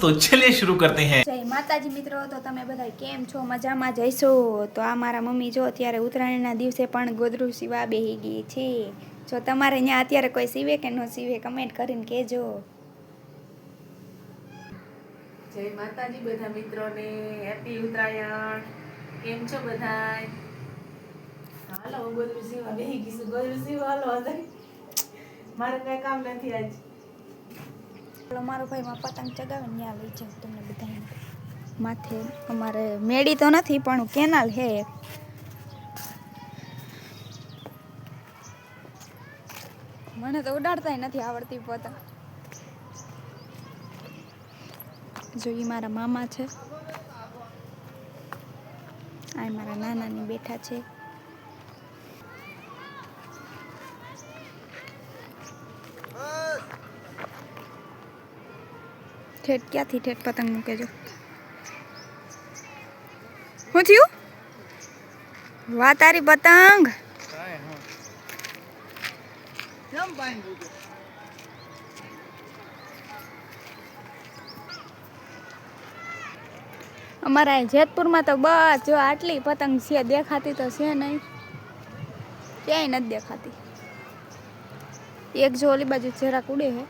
तो चलिए शुरू करते हैं। जय माताजी मित्रों, तो તમે બધા કેમ છો? મજામાં જઈશો? તો આ મારા મમ્મી જો અત્યારે ઉત્તરાયણના દિવસે પણ ગોદરું સીવા બેહી ગઈ છે. જો તમારે ત્યાં અત્યારે કોઈ સીવે કે ન સીવે કમેન્ટ કરીને કહેજો. જય માતાજી બધા મિત્રોને, હેપી ઉત્તરાયણ. કેમ છો બધાય? હાલો હું ગોદરું સીવા બેહી ગઈ છું. ગોદરું સીવા હાલો અંદર. મારે કઈ કામ નથી આજ. મારો ભાઈ માં પતંગ ચગાવે ને ત્યાં લઈ જાઉં તમને બધાને. માથે અમારે મેડી તો નથી પણ કેનાલ હે. મને તો ઉડાડતાય નથી આવડતી પતંગ. જો ઈ મારા મામા છે, આ મારા નાનાની બેઠા છે. ઠેઠ ક્યાંથી ઠેઠ પતંગ મૂકે જો. શું થયું? વાહ તારી પતંગ. અમારા જેતપુરમાં તો બસ જો આટલી પતંગ છે, દેખાતી તો છે નહીં, ક્યાંય નથી દેખાતી. એક જો ઓલી બાજુ જરાક ઉડે છે,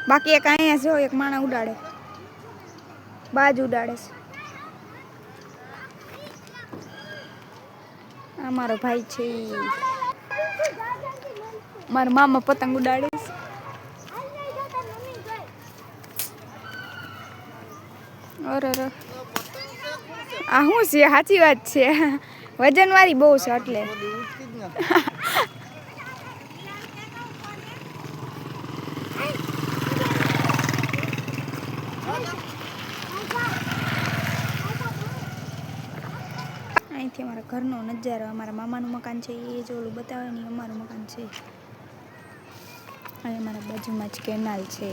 બાકી એક અહીંયા જો એક માણા ઉડાડે, બાજ ઉડાડે છે. આ મારો ભાઈ છે, મારા મામા પતંગ ઉડાડે છે. અરે આ શું છે? સાચી વાત છે, વજન વાળી બહુ છે એટલે. અહીંથી અમારા ઘરનો નજારો, અમારા મામાનું મકાન છે એ જો ઓલું બતાવે ને અમારું મકાન છે. અને અમારા બાજુમાં જ કેનાલ છે.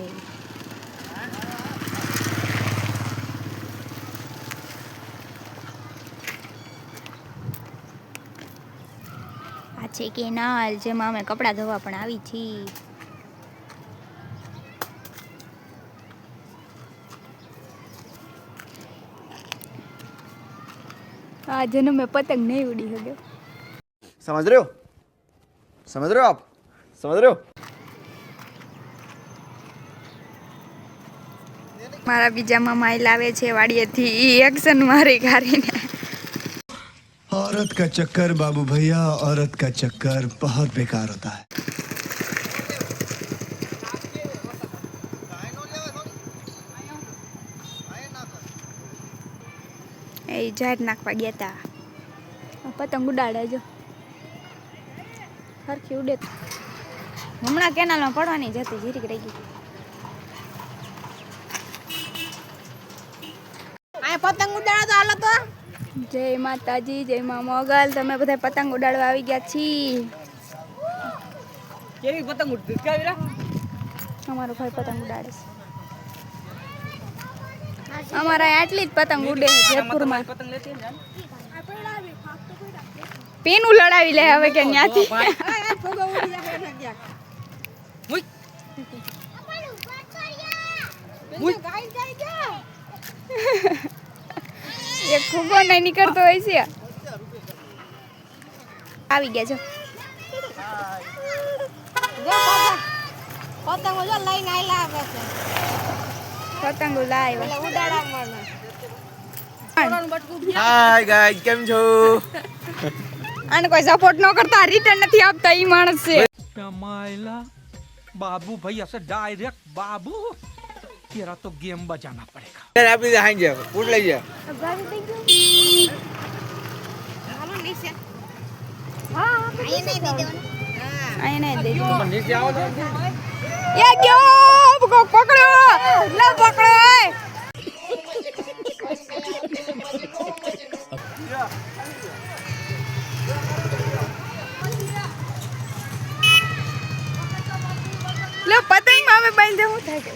આ છે કેનાલ જેમાં અમે કપડાં ધોવા પણ આવી છીએ. आज न मैं पतंग नहीं उड़ी हो गया. समझ रहे हो? समझ रहे हो आप? समझ रहे हो? मारा बीजा मामा लावे छे वाड़िएथी एक्शन मारी गारीने. औरत का चक्कर बाबू भैया, औरत का चक्कर बहुत बेकार होता है. એ ઝાડ નાખવા ગયા હતા. પતંગ ઉડાડે જો સરખી ઉડે. હમણાં કેનાલમાં પડવાની જ હતી, જીરીક રહી ગઈ. આ પતંગ ઉડાડો તો હાલો તો. જય માતાજી, જય મા મોગલ. તમે બધા પતંગ ઉડાડવા આવી ગયા છી. કેવી પતંગ ઉડતી કાવીરા? અમારો ભાઈ પતંગ ઉડાડે છે. અમારા આટલી જ પતંગ ઉડે જેતપુરમાં. પીનું લડાવી લે હવે કે ન્યાથી. એક ફૂગો નહીં નીકળતો હોય છે. આવી ગયા જો પતંગ જો લઈને આયલા આવે છે. પતંગો લાવ્યા. ઉડાડવામાં हाय गाइस, કેમ છો? આને કોઈ સપોર્ટ ન કરતા, રિટર્ન નથી આપતા ઈ માણસ છે. मायला बाबू भैया से डायरेक्ट बाबू तेरा तो गेम बजाना पड़ेगा. यार आप इधर आएंगे, पूछ लीजिए. આઈને દે દો. नीचे आओ ना. એ ગયો પકડો, લે પકડો. લે પતંગ માં હવે બાંધે હું થાય.